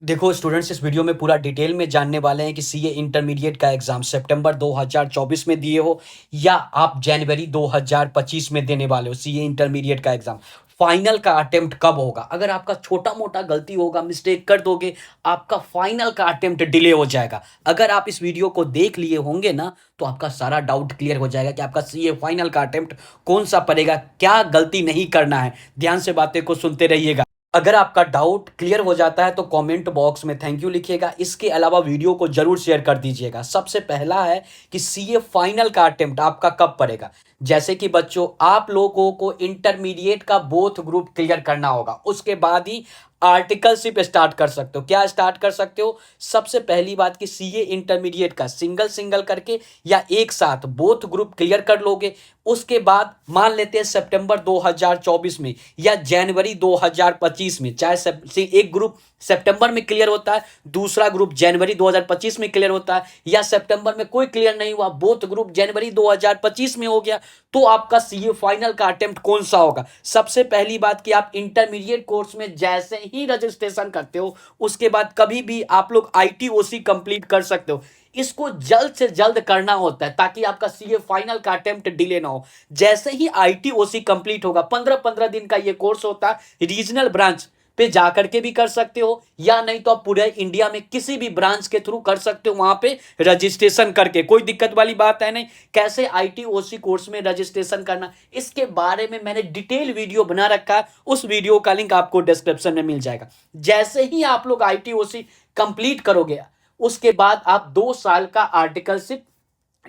देखो स्टूडेंट्स, इस वीडियो में पूरा डिटेल में जानने वाले हैं कि सीए इंटरमीडिएट का एग्जाम सितंबर 2024 में दिए हो या आप जनवरी 2025 में देने वाले हो। सीए इंटरमीडिएट का एग्जाम फाइनल का अटेम्प्ट कब होगा? अगर आपका छोटा मोटा गलती होगा, मिस्टेक कर दोगे, आपका फाइनल का अटेम्प्ट डिले हो जाएगा। अगर आप इस वीडियो को देख लिए होंगे ना, तो आपका सारा डाउट क्लियर हो जाएगा कि आपका सीए फाइनल का अटेम्प्ट कौन सा पड़ेगा, क्या गलती नहीं करना है। ध्यान से बातें को सुनते रहिएगा। अगर आपका डाउट क्लियर हो जाता है तो कमेंट बॉक्स में थैंक यू लिखिएगा। इसके अलावा वीडियो को जरूर शेयर कर दीजिएगा। सबसे पहला है कि सीए फाइनल का अटेम्प्ट आपका कब पड़ेगा। जैसे कि बच्चों, आप लोगों को इंटरमीडिएट का बोथ ग्रुप क्लियर करना होगा, उसके बाद ही आर्टिकलशिप स्टार्ट कर सकते हो। क्या स्टार्ट कर सकते हो? सबसे पहली बात कि सीए इंटरमीडिएट का सिंगल सिंगल करके या एक साथ बोथ ग्रुप क्लियर कर लोगे। उसके बाद मान लेते हैं सितंबर 2024 में या जनवरी 2025 में, चाहे एक ग्रुप सितंबर में क्लियर होता है, दूसरा ग्रुप जनवरी 2025 में क्लियर होता है, या सितंबर में कोई क्लियर नहीं हुआ, बोथ ग्रुप जनवरी 2025 में हो गया, तो आपका सीए फाइनल का अटेम्प्ट कौन सा होगा? सबसे पहली बात कि आप इंटरमीडिएट कोर्स में जैसे ही रजिस्ट्रेशन करते हो, उसके बाद कभी भी आप लोग आईटीओसी कंप्लीट कर सकते हो। इसको जल्द से जल्द करना होता है ताकि आपका सीए फाइनल का अटेम्प्ट डिले ना हो। जैसे ही आईटीओसी कंप्लीट होगा, 15-15 दिन का ये कोर्स होता है, रीजनल ब्रांच पे जाकर के भी कर सकते हो, या नहीं तो आप पूरे इंडिया में किसी भी ब्रांच के थ्रू कर सकते हो, वहां पे रजिस्ट्रेशन करके। कोई दिक्कत वाली बात है नहीं। कैसे आईटीओसी कोर्स में रजिस्ट्रेशन करना, इसके बारे में मैंने डिटेल वीडियो बना रखा है, उस वीडियो का लिंक आपको डिस्क्रिप्शन में मिल जाएगा। जैसे ही आप लोग आईटीओसी कंप्लीट करोगे, उसके बाद आप 2 साल का आर्टिकलशिप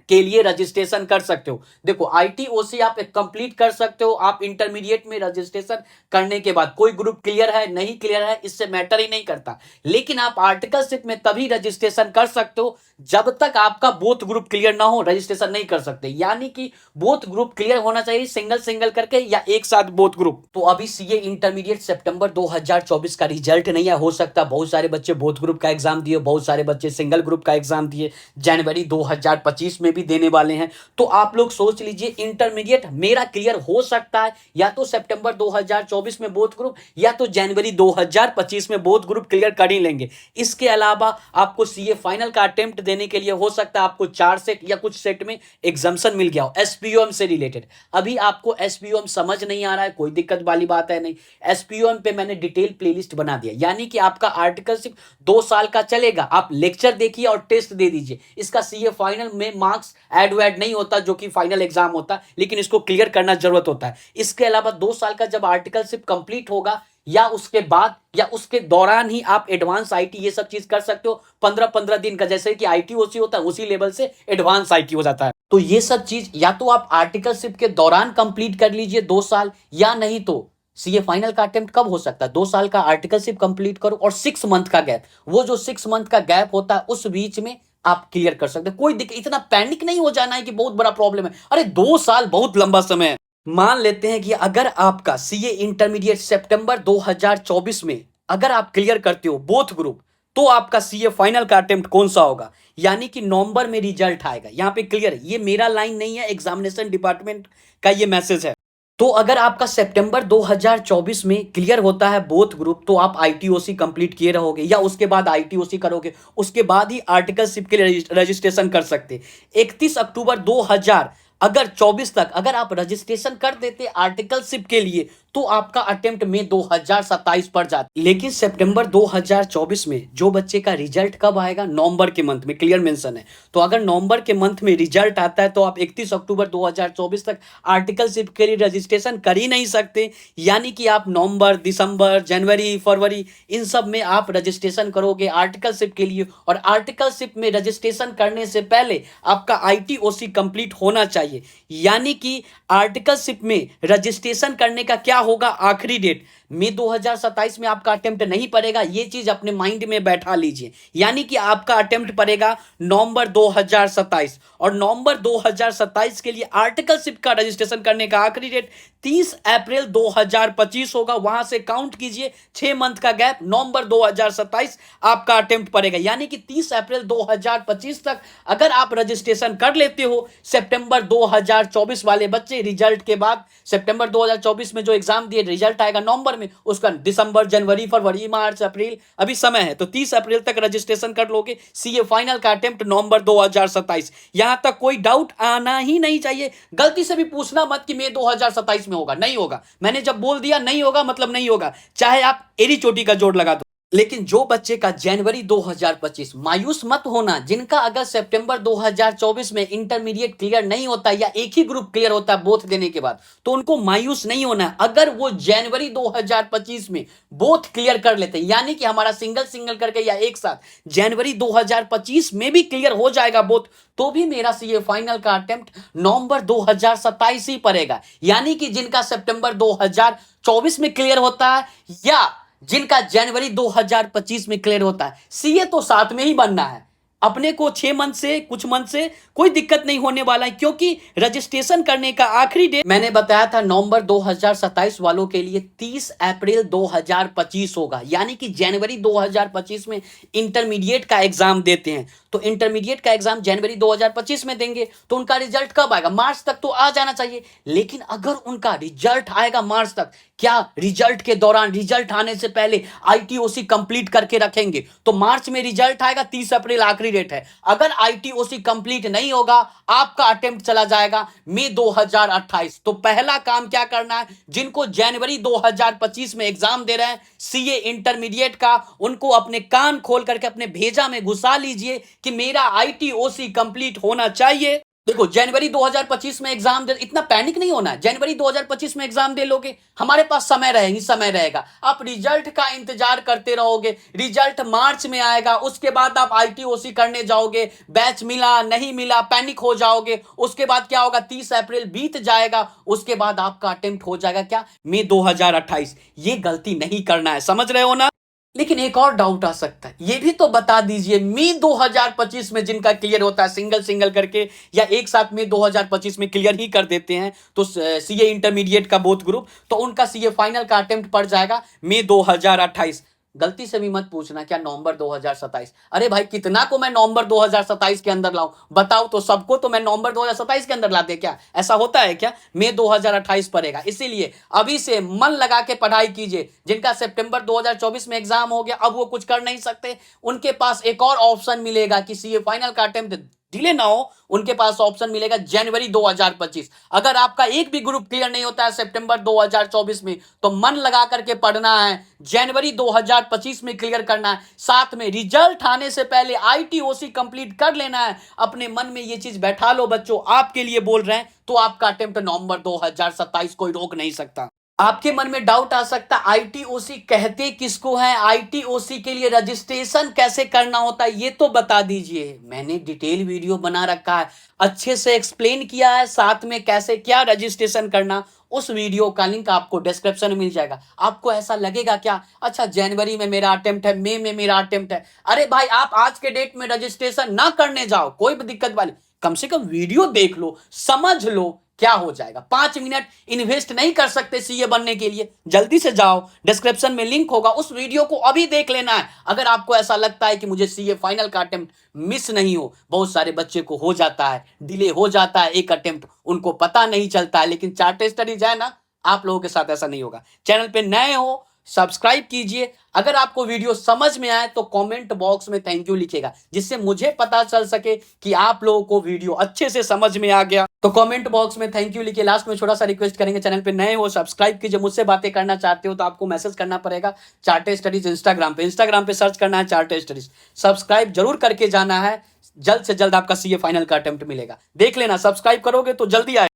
के लिए रजिस्ट्रेशन कर सकते हो। देखो, आईटीओसी आप कंप्लीट कर सकते हो, आप इंटरमीडिएट में रजिस्ट्रेशन करने के बाद कोई ग्रुप क्लियर है नहीं क्लियर है इससे मैटर ही नहीं करता, लेकिन आप आर्टिकलशिप में तभी रजिस्ट्रेशन कर सकते हो जब तक आपका बोथ ग्रुप क्लियर ना हो, रजिस्ट्रेशन नहीं कर सकते। यानी कि बोथ ग्रुप क्लियर होना चाहिए, सिंगल सिंगल करके या एक साथ बोथ ग्रुप। तो अभी सीए इंटरमीडिएट सितंबर 2024 का रिजल्ट नहीं है। हो सकता बहुत सारे बच्चे बोथ ग्रुप का एग्जाम दिए, बहुत सारे बच्चे सिंगल ग्रुप का एग्जाम दिए, जनवरी 2025 में भी देने वाले हैं। तो आप लोग सोच लीजिए, इंटरमीडिएट मेरा क्लियर हो सकता है या तो सितंबर 2024 में बोथ ग्रुप, या तो जनवरी 2025 में बोथ ग्रुप क्लियर कर ही लेंगे। इसके अलावा आपको सीए फाइनल का अटेम्प्ट देने के लिए हो सकता है आपको 4 सेट या कुछ सेट में एग्जाम्शन मिल गया हो एसपीओएम से रिलेटेड। अभी आपको एसपीओएम समझ नहीं आ रहा है, कोई दिक्कत वाली बात है नहीं। एसपीओएम पे मैंने डिटेल प्लेलिस्ट बना दिया, यानी कि आपका आर्टिकल सिर्फ 2 साल का चलेगा। आप लेक्चर देखिए और टेस्ट दे दीजिए। इसका सीए फाइनल में मार्क्स एड वैड नहीं होता जो कि फाइनल एग्जाम होता, लेकिन इसको क्लियर करना जरूरत होता है। इसके अलावा 2 साल का जब आर्टिकलशिप कंप्लीट होगा या उसके बाद या उसके दौरान ही आप एडवांस आईटी ये सब चीज कर सकते हो। 15-15 दिन का, जैसे कि आईटीओसी होता है उसी लेवल से एडवांस आईटी हो जाता है। तो ये सब चीज या तो आप आर्टिकलशिप के दौरान कंप्लीट कर लीजिए 2 साल, या नहीं तो सीए फाइनल का अटेम्प्ट कब हो सकता है? 2 साल का आर्टिकलशिप कंप्लीट करो और 6 मंथ का गैप, वो जो 6 मंथ का गैप होता है उस बीच में आप क्लियर कर सकते हैं। कोई दिक्कत, इतना पैनिक नहीं हो जाना है कि बहुत बड़ा प्रॉब्लम है। अरे 2 साल बहुत लंबा समय है। मान लेते हैं कि अगर आपका सीए इंटरमीडिएट सितंबर 2024 में अगर आप क्लियर करते हो बोथ ग्रुप, तो आपका सीए फाइनल का अटेम्प्ट कौन सा होगा? यानी कि नवंबर में रिजल्ट आएगा। यहां पे क्लियर है, ये मेरा लाइन नहीं है, एग्जामिनेशन डिपार्टमेंट का ये मैसेज है। तो अगर आपका सितंबर 2024 में क्लियर होता है बोथ ग्रुप, तो आप आईटीओसी कंप्लीट किए रहोगे या उसके बाद आईटीओसी करोगे, उसके बाद ही आर्टिकलशिप के लिए रजिस्ट्रेशन कर सकते। 31 अक्टूबर 2000 अगर 24 तक अगर आप रजिस्ट्रेशन कर देते आर्टिकलशिप के लिए, तो आपका अटेम्प्ट में 2027 पर जाता। लेकिन सितंबर 2024 में जो बच्चे का रिजल्ट कब आएगा? नवंबर के मंथ में, क्लियर मेंशन है। तो अगर नवंबर के मंथ में रिजल्ट आता है तो आप 31 अक्टूबर 2024 तक आर्टिकलशिप के लिए रजिस्ट्रेशन कर ही नहीं सकते। यानी कि आप नवंबर, दिसंबर, जनवरी, फरवरी इन सब में आप रजिस्ट्रेशन करोगे आर्टिकलशिप के लिए, और आर्टिकलशिप में रजिस्ट्रेशन करने से पहले आपका आईटीओसी कंप्लीट होना चाहिए। यानी कि आर्टिकलशिप में रजिस्ट्रेशन करने का क्या होगा आखिरी डेट? मई 2027 में आपका अटेम्प्ट नहीं पड़ेगा, ये चीज अपने माइंड में बैठा लीजिए। यानी कि आपका अटेम्प्ट पड़ेगा नवंबर 2027, और नवंबर 2027 के लिए आर्टिकलशिप का रजिस्ट्रेशन करने का आखिरी डेट 30 अप्रैल 2025 होगा। वहां से काउंट कीजिए 6 मंथ का गैप, नवंबर 2027 आपका अटेम्प्ट पड़ेगा। यानी कि 30 अप्रैल 2025 तक अगर आप रजिस्ट्रेशन कर लेते हो, सितंबर 2024 वाले बच्चे रिजल्ट के बाद, सितंबर 2024 में जो एग्जाम दिए रिजल्ट आएगा नवंबर में, में, उसका दिसंबर, जनवरी, फरवरी, मार्च, अप्रैल, अभी समय है, तो 30 अप्रैल तक रजिस्ट्रेशन कर लोगे। सीए फाइनल का अटेम्प्ट नवंबर 2027। यहां तक कोई डाउट आना ही नहीं चाहिए। गलती से भी पूछना मत कि मई 2027 में होगा, नहीं होगा। मैंने जब बोल दिया नहीं होगा मतलब नहीं होगा, चाहे आप एड़ी चोटी का जोड़ लगा दो। लेकिन जो बच्चे का जनवरी 2025, मायूस मत होना। जिनका अगर सितंबर 2024 में इंटरमीडिएट क्लियर नहीं होता या एक ही ग्रुप क्लियर होता है बोथ देने के बाद, तो उनको मायूस नहीं होना है। अगर वो जनवरी 2025 में बोथ क्लियर कर लेते हैं, यानी कि हमारा सिंगल सिंगल करके या एक साथ जनवरी 2025 में भी क्लियर हो जाएगा बोथ, तो भी मेरा सीए फाइनल का अटेम्प्ट नवंबर 2027 ही पड़ेगा। यानी कि जिनका सितंबर 2024 में क्लियर होता है या जिनका जनवरी 2025 में क्लियर होता है, सीए तो साथ में ही बनना है। अपने को 6 मंथ से, कुछ मंथ से कोई दिक्कत नहीं होने वाला है, क्योंकि रजिस्ट्रेशन करने का आखिरी डेट मैंने बताया था नवंबर 2027 वालों के लिए 30 अप्रैल 2025 होगा। यानी कि जनवरी 2025 में इंटरमीडिएट का एग्जाम देते हैं, तो इंटरमीडिएट का एग्जाम जनवरी 2025 में देंगे, तो उनका रिजल्ट कब आएगा? मार्च तक तो आ जाना चाहिए। लेकिन अगर उनका रिजल्ट आएगा मार्च तक, क्या रिजल्ट के दौरान, रिजल्ट आने से पहले आईटीओसी कंप्लीट करके रखेंगे, तो मार्च में रिजल्ट आएगा, 30 अप्रैल आखिरी डेट है। अगर आईटीओसी कंप्लीट नहीं होगा, आपका अटेम्प्ट चला जाएगा मई 2028। तो पहला काम क्या करना है, जिनको जनवरी 2025 में एग्जाम दे रहे हैं सीए इंटरमीडिएट का, उनको अपने कान खोल करके अपने भेजा में घुसा लीजिए कि मेरा आईटीओसी कंप्लीट होना चाहिए। देखो, जनवरी 2025 में एग्जाम दे, इतना पैनिक नहीं होना है। जनवरी 2025 में एग्जाम दे लोगे, हमारे पास समय रहेगी, समय रहेगा। आप रिजल्ट का इंतजार करते रहोगे, रिजल्ट मार्च में आएगा, उसके बाद आप आईटीओसी करने जाओगे, बैच मिला नहीं मिला, पैनिक हो जाओगे। उसके बाद क्या होगा, 30 अप्रैल बीत जाएगा, उसके बाद आपका अटेम्प्ट हो जाएगा क्या, मई 2028। ये गलती नहीं करना है, समझ रहे हो ना। लेकिन एक और डाउट आ सकता है, ये भी तो बता दीजिए, मई 2025 में जिनका क्लियर होता है सिंगल सिंगल करके या एक साथ में 2025 में क्लियर ही कर देते हैं, तो सीए इंटरमीडिएट का बोथ ग्रुप, तो उनका सीए फाइनल का अटेम्प्ट पड़ जाएगा मई 2028। गलती से भी मत पूछना क्या नवंबर 2027। अरे भाई, कितना को मैं नवंबर 2027 के अंदर लाऊं, बताओ तो। सबको तो मैं नवंबर 2027 के अंदर ला दे क्या? ऐसा होता है क्या? मई 2028 पड़ेगा। इसीलिए अभी से मन लगा के पढ़ाई कीजिए। जिनका सितंबर 2024 में एग्जाम हो गया, अब वो कुछ कर नहीं सकते, उनके पास एक और ऑप्शन मिलेगा कि सीए फाइनल का अटेम्प्ट डिले ना हो। उनके पास ऑप्शन मिलेगा जनवरी 2025। अगर आपका एक भी ग्रुप क्लियर नहीं होता है सितंबर 2024 में, तो मन लगा करके पढ़ना है, जनवरी 2025 में क्लियर करना है। साथ में रिजल्ट आने से पहले आईटीओसी कंप्लीट कर लेना है। अपने मन में ये चीज बैठा लो बच्चों, आपके लिए बोल रहे हैं, तो आपका अटेम्प्ट नवंबर 2027 कोई रोक नहीं सकता। आपके मन में डाउट आ सकता है, आईटीओसी कहते किसको है, आईटीओसी के लिए रजिस्ट्रेशन कैसे करना होता है, ये तो बता दीजिए। मैंने डिटेल वीडियो बना रखा है, अच्छे से एक्सप्लेन किया है, साथ में कैसे क्या रजिस्ट्रेशन करना। उस वीडियो का लिंक आपको डिस्क्रिप्शन में मिल जाएगा। आपको ऐसा लगेगा क्या, अच्छा जनवरी में मेरा अटेम्प्ट है, मई में मेरा अटेम्प्ट है। अरे भाई, आप आज के डेट में रजिस्ट्रेशन ना करने जाओ, कोई भी दिक्कत वाली, कम से कम वीडियो देख लो, समझ लो क्या हो जाएगा। 5 मिनट इन्वेस्ट नहीं कर सकते सीए बनने के लिए? जल्दी से जाओ, डिस्क्रिप्शन में लिंक होगा, उस वीडियो को अभी देख लेना है। अगर आपको ऐसा लगता है कि मुझे सीए फाइनल का अटेम्प्ट मिस नहीं हो, बहुत सारे बच्चे को हो जाता है, डिले हो जाता है एक अटेम्प्ट, उनको पता नहीं चलता है। लेकिन चार्ट स्टडीज है ना, आप लोगों के साथ ऐसा नहीं होगा। चैनल पे नए हो, सब्सक्राइब कीजिए। अगर आपको वीडियो समझ में आए तो कमेंट बॉक्स में थैंक यू लिखेगा, जिससे मुझे पता चल सके कि आप लोगों को वीडियो अच्छे से समझ में आ गया। तो कमेंट बॉक्स में थैंक यू लिखिए। लास्ट में छोटा सा रिक्वेस्ट करेंगे, चैनल पे नए हो सब्सक्राइब कीजिए। मुझसे बातें करना चाहते हो तो आपको मैसेज करना पड़ेगा चार्ट स्टडीज इंस्टाग्राम पे सर्च करना है चार्ट स्टडीज, सब्सक्राइब जरूर करके जाना है। जल्द से जल्द आपका सीए फाइनल का अटेम्प्ट मिलेगा, देख लेना। सब्सक्राइब करोगे तो जल्दी आए।